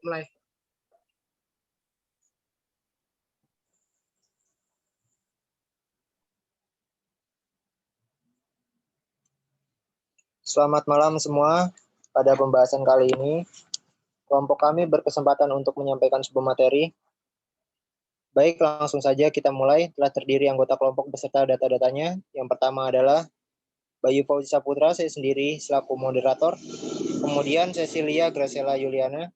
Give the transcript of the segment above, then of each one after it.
mulai. Selamat malam semua. Pada pembahasan kali ini, kelompok kami berkesempatan untuk menyampaikan sebuah materi. Baik, langsung saja kita mulai. Telah terdiri anggota kelompok beserta data-datanya. Yang pertama adalah Bayu Fauzi Saputra, saya sendiri selaku moderator. Kemudian Cecilia Graciela Yuliana.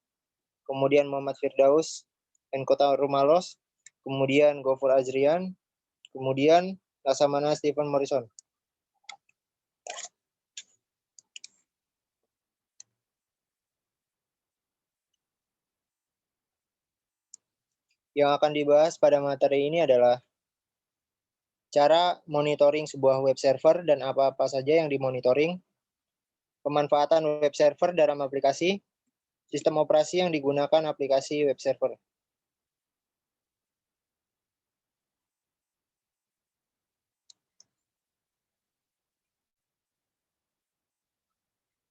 Kemudian Muhammad Firdaus, Enkota Rumalos. Kemudian Gofur Azrian. Kemudian Laksamana Stephen Morrison. Yang akan dibahas pada materi ini adalah cara monitoring sebuah web server dan apa-apa saja yang dimonitoring, pemanfaatan web server dalam aplikasi, sistem operasi yang digunakan aplikasi web server.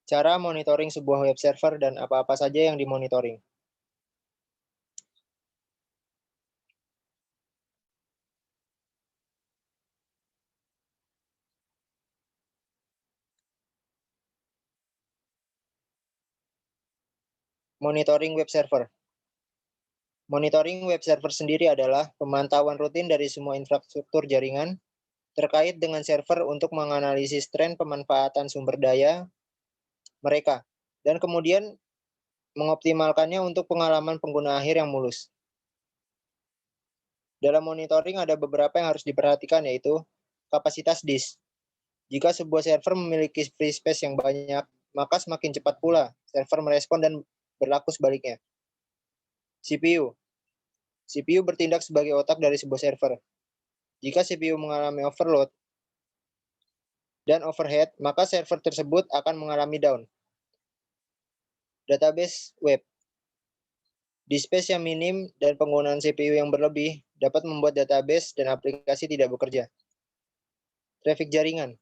Cara monitoring sebuah web server dan apa-apa saja yang dimonitoring. Monitoring web server. Monitoring web server sendiri adalah pemantauan rutin dari semua infrastruktur jaringan terkait dengan server untuk menganalisis tren pemanfaatan sumber daya mereka, dan kemudian mengoptimalkannya untuk pengalaman pengguna akhir yang mulus. Dalam monitoring ada beberapa yang harus diperhatikan, yaitu kapasitas disk. Jika sebuah server memiliki free space yang banyak, maka semakin cepat pula server merespon dan berlaku sebaliknya. CPU. CPU bertindak sebagai otak dari sebuah server. Jika CPU mengalami overload dan overhead, maka server tersebut akan mengalami down. Database web. Disk space yang minim dan penggunaan CPU yang berlebih dapat membuat database dan aplikasi tidak bekerja. Traffic jaringan.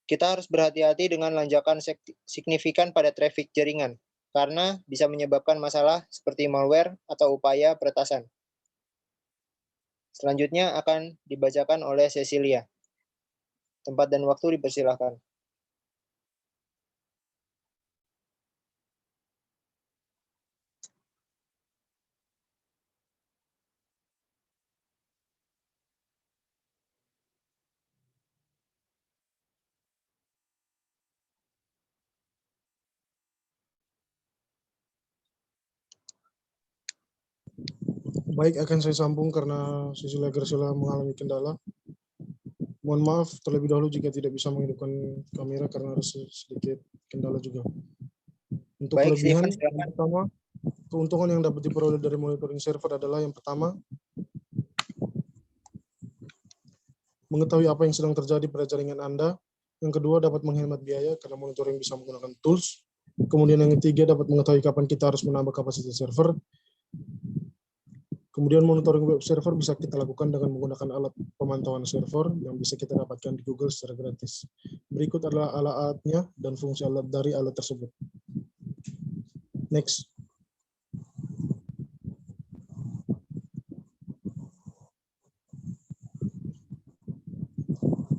Kita harus berhati-hati dengan lonjakan signifikan pada traffic jaringan, karena bisa menyebabkan masalah seperti malware atau upaya peretasan. Selanjutnya akan dibacakan oleh Cecilia. Tempat dan waktu dipersilahkan. Baik, akan saya sambung karena Cecilia Graciela mengalami kendala. Mohon maaf terlebih dahulu jika tidak bisa menghidupkan kamera karena ada sedikit kendala juga. Untuk Baik, kelebihan, Steven, yang pertama, keuntungan yang dapat diperoleh dari monitoring server adalah yang pertama, mengetahui apa yang sedang terjadi pada jaringan Anda. Yang kedua, dapat menghemat biaya karena monitoring bisa menggunakan tools. Kemudian yang ketiga, dapat mengetahui kapan kita harus menambah kapasitas server. Kemudian monitoring web server bisa kita lakukan dengan menggunakan alat pemantauan server yang bisa kita dapatkan di Google secara gratis. Berikut adalah alatnya dan fungsi alat dari alat tersebut. Next.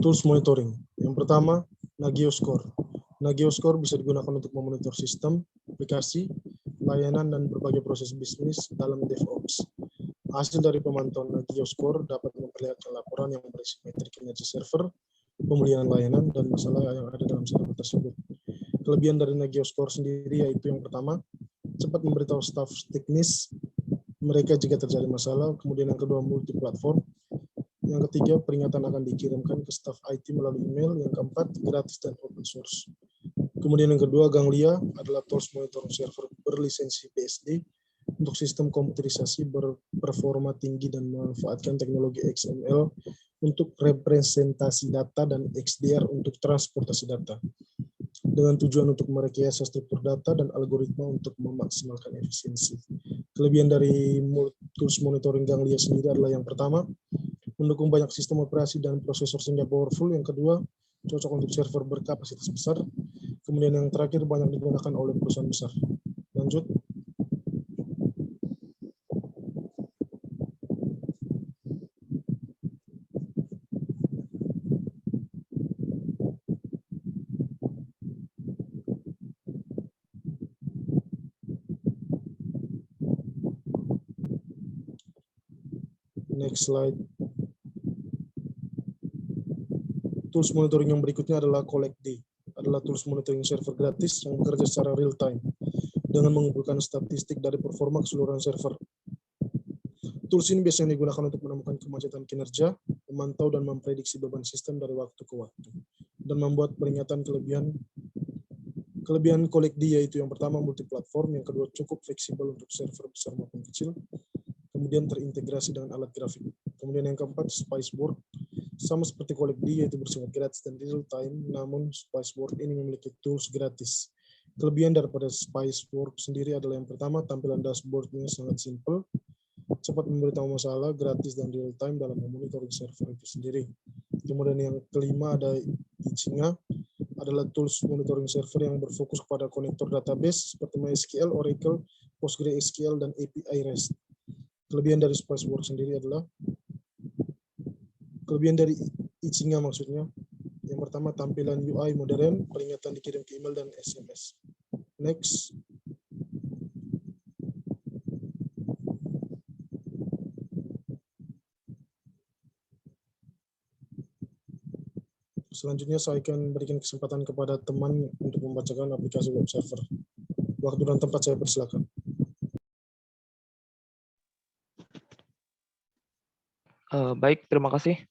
Tools monitoring. Yang pertama, Nagioscore. Nagioscore bisa digunakan untuk memonitor sistem, aplikasi, layanan, dan berbagai proses bisnis dalam DevOps. Hasil dari pemantauan Nagioscore dapat memperlihatkan laporan yang berisi metrik kinerja server, pemulihan layanan, dan masalah yang ada dalam server tersebut. Kelebihan dari Nagioscore sendiri yaitu yang pertama, cepat memberitahu staf teknis mereka jika terjadi masalah. Kemudian yang kedua, multi-platform. Yang ketiga, peringatan akan dikirimkan ke staf IT melalui email. Yang keempat, gratis dan open source. Kemudian yang kedua, Ganglia adalah tools monitoring server berlisensi BSD untuk sistem komputerisasi berperforma tinggi dan memanfaatkan teknologi XML untuk representasi data dan XDR untuk transportasi data, dengan tujuan untuk merekayasa struktur data dan algoritma untuk memaksimalkan efisiensi. Kelebihan dari tools monitoring Ganglia sendiri adalah yang pertama, mendukung banyak sistem operasi dan prosesor sehingga powerful. Yang kedua, cocok untuk server berkapasitas besar. Kemudian yang terakhir, banyak digunakan oleh perusahaan besar. Lanjut. Next slide. Tools monitoring yang berikutnya adalah CollectD. Adalah tools monitoring server gratis yang bekerja secara real time dengan mengumpulkan statistik dari performa keseluruhan server. Tools ini biasanya digunakan untuk menemukan kemacetan kinerja, memantau dan memprediksi beban sistem dari waktu ke waktu, dan membuat peringatan kelebihan CollectD, yaitu yang pertama multiplatform, yang kedua cukup fleksibel untuk server besar maupun kecil, kemudian terintegrasi dengan alat grafik. Kemudian yang keempat, Spiceboard. Sama seperti CollectD, yaitu bersifat gratis dan real time, namun Spiceboard ini memiliki tools gratis. Kelebihan daripada Spiceboard sendiri adalah yang pertama, tampilan dashboard-nya sangat simple, cepat memberitahu masalah, gratis dan real time dalam memonitoring server itu sendiri. Kemudian yang kelima ada Ichinga, adalah tools monitoring server yang berfokus pada konektor database seperti MySQL, Oracle, PostgreSQL, dan API REST. Kelebihan dari Spiceboard sendiri adalah kelebihan dari Ichinga maksudnya. Yang pertama, tampilan UI modern, peringatan dikirim ke email dan SMS. Next. Selanjutnya saya akan berikan kesempatan kepada teman untuk membacakan aplikasi web server. Waktu dan tempat saya persilakan. Baik, terima kasih.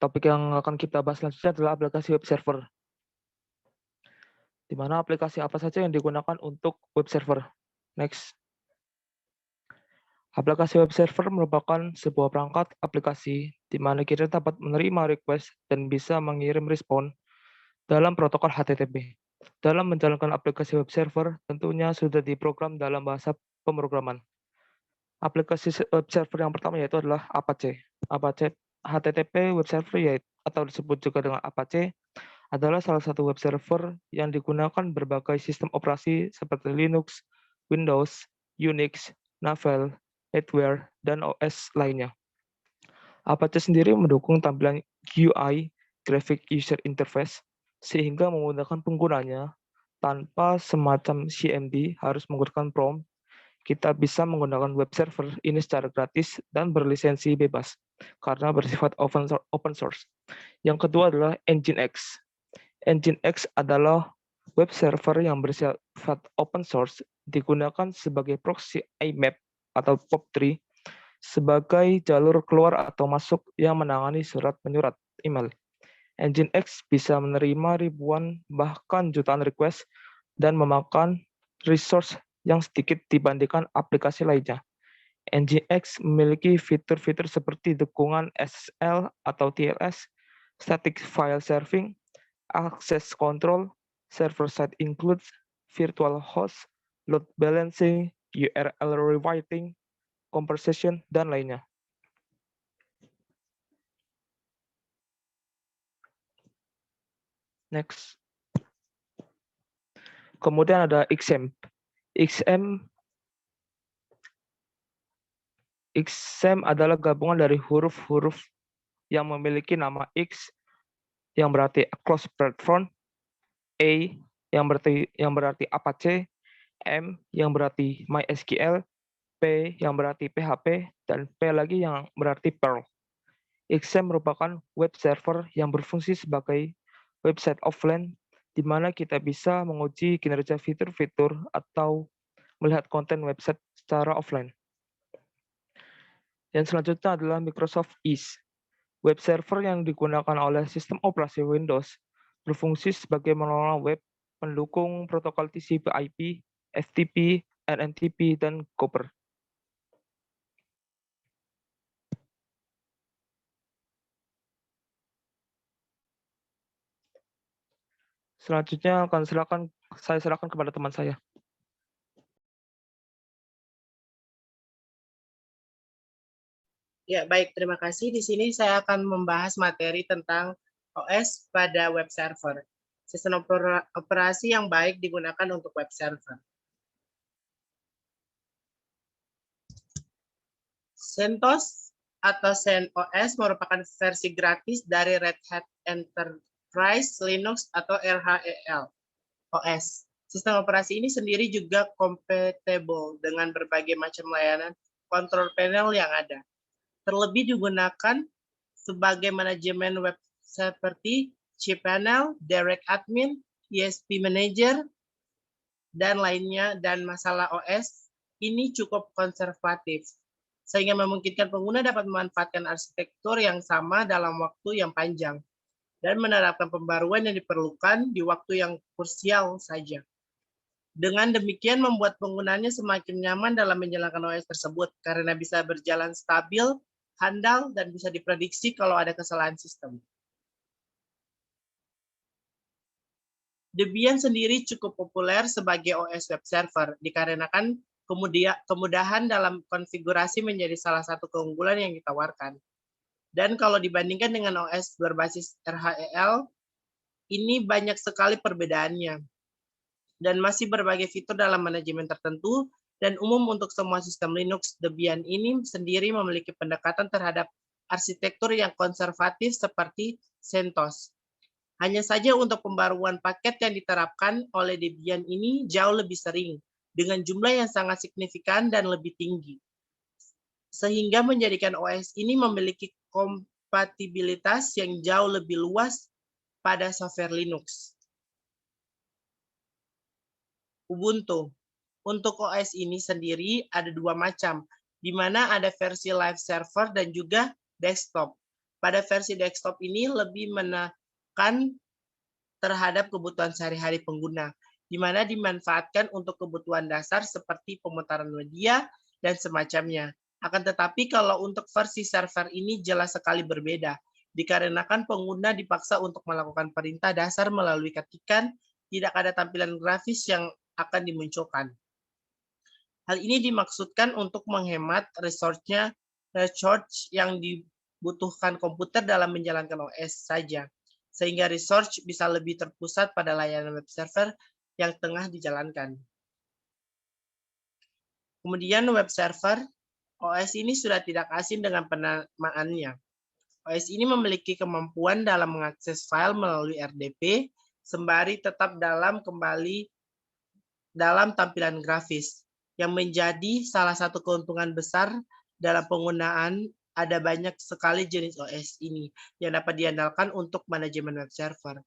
Topik yang akan kita bahas selanjutnya adalah aplikasi web server. Di mana aplikasi apa saja yang digunakan untuk web server? Next. Aplikasi web server merupakan sebuah perangkat aplikasi di mana kita dapat menerima request dan bisa mengirim respon dalam protokol HTTP. Dalam menjalankan aplikasi web server, tentunya sudah diprogram dalam bahasa pemrograman. Aplikasi web server yang pertama yaitu adalah Apache. Apache HTTP web server yaitu atau disebut juga dengan Apache adalah salah satu web server yang digunakan berbagai sistem operasi seperti Linux, Windows, Unix, Navel, Hardware, dan OS lainnya. Apache sendiri mendukung tampilan GUI, Graphic User Interface, sehingga memudahkan penggunanya tanpa semacam CMD harus menggunakan prompt. Kita bisa menggunakan web server ini secara gratis dan berlisensi bebas karena bersifat open source. Yang kedua adalah Nginx. Nginx adalah web server yang bersifat open source, digunakan sebagai proxy IMAP atau POP3 sebagai jalur keluar atau masuk yang menangani surat menyurat email. Nginx bisa menerima ribuan bahkan jutaan request dan memakan resource yang sedikit dibandingkan aplikasi lainnya. Nginx memiliki fitur-fitur seperti dukungan SSL atau TLS, static file serving, access control, server-side includes, virtual host, load balancing, URL rewriting, compression, dan lainnya. Next. Kemudian ada XAMPP. XAMPP adalah gabungan dari huruf-huruf yang memiliki nama X yang berarti across platform, A yang berarti Apache, M yang berarti MySQL, P yang berarti PHP, dan P lagi yang berarti Perl. XAMPP merupakan web server yang berfungsi sebagai website offline di mana kita bisa menguji kinerja fitur-fitur atau melihat konten website secara offline. Yang selanjutnya adalah Microsoft Ease. Web server yang digunakan oleh sistem operasi Windows berfungsi sebagai mengelola web pendukung protokol TCP/IP, FTP, NNTP, dan Gopher. Selanjutnya saya silakan kepada teman saya. Ya, baik. Terima kasih. Di sini saya akan membahas materi tentang OS pada web server. Sistem operasi yang baik digunakan untuk web server. CentOS atau CentOS merupakan versi gratis dari Red Hat Enterprise Linux atau RHEL OS. Sistem operasi ini sendiri juga kompatibel dengan berbagai macam layanan control panel yang ada. terlebih digunakan sebagai manajemen web seperti cPanel, Direct Admin, ESP Manager, dan lainnya, dan masalah OS ini cukup konservatif, sehingga memungkinkan pengguna dapat memanfaatkan arsitektur yang sama dalam waktu yang panjang, dan menerapkan pembaruan yang diperlukan di waktu yang krusial saja. Dengan demikian membuat penggunanya semakin nyaman dalam menjalankan OS tersebut, karena bisa berjalan stabil, handal, dan bisa diprediksi kalau ada kesalahan sistem. Debian sendiri cukup populer sebagai OS web server, dikarenakan kemudahan dalam konfigurasi menjadi salah satu keunggulan yang ditawarkan. Dan kalau dibandingkan dengan OS berbasis RHEL, ini banyak sekali perbedaannya. Dan masih berbagai fitur dalam manajemen tertentu, dan umum untuk semua sistem Linux, Debian ini sendiri memiliki pendekatan terhadap arsitektur yang konservatif seperti CentOS. Hanya saja untuk pembaruan paket yang diterapkan oleh Debian ini jauh lebih sering, dengan jumlah yang sangat signifikan dan lebih tinggi. Sehingga menjadikan OS ini memiliki kompatibilitas yang jauh lebih luas pada software Linux. Ubuntu. Untuk OS ini sendiri ada dua macam, di mana ada versi live server dan juga desktop. Pada versi desktop ini lebih menekan terhadap kebutuhan sehari-hari pengguna, di mana dimanfaatkan untuk kebutuhan dasar seperti pemutaran media dan semacamnya. Akan tetapi kalau untuk versi server ini jelas sekali berbeda, dikarenakan pengguna dipaksa untuk melakukan perintah dasar melalui ketikan, tidak ada tampilan grafis yang akan dimunculkan. Hal ini dimaksudkan untuk menghemat resource yang dibutuhkan komputer dalam menjalankan OS saja, sehingga resource bisa lebih terpusat pada layanan web server yang tengah dijalankan. Kemudian web server, OS ini sudah tidak asing dengan penamaannya. OS ini memiliki kemampuan dalam mengakses file melalui RDP, sembari tetap dalam tampilan grafis, yang menjadi salah satu keuntungan besar dalam penggunaan. Ada banyak sekali jenis OS ini yang dapat diandalkan untuk manajemen web server.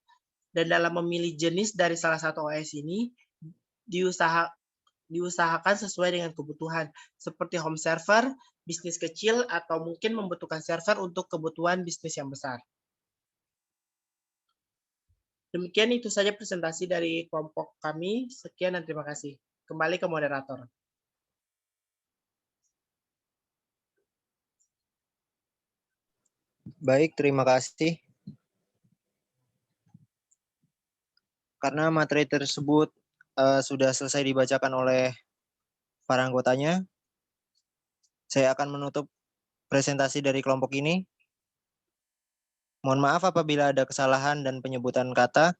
Dan dalam memilih jenis dari salah satu OS ini, diusahakan sesuai dengan kebutuhan, seperti home server, bisnis kecil, atau mungkin membutuhkan server untuk kebutuhan bisnis yang besar. Demikian itu saja presentasi dari kelompok kami. Sekian dan terima kasih. Kembali ke moderator. Baik, terima kasih. Karena materi tersebut sudah selesai dibacakan oleh para anggotanya, saya akan menutup presentasi dari kelompok ini. Mohon maaf apabila ada kesalahan dan penyebutan kata.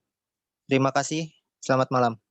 Terima kasih. Selamat malam.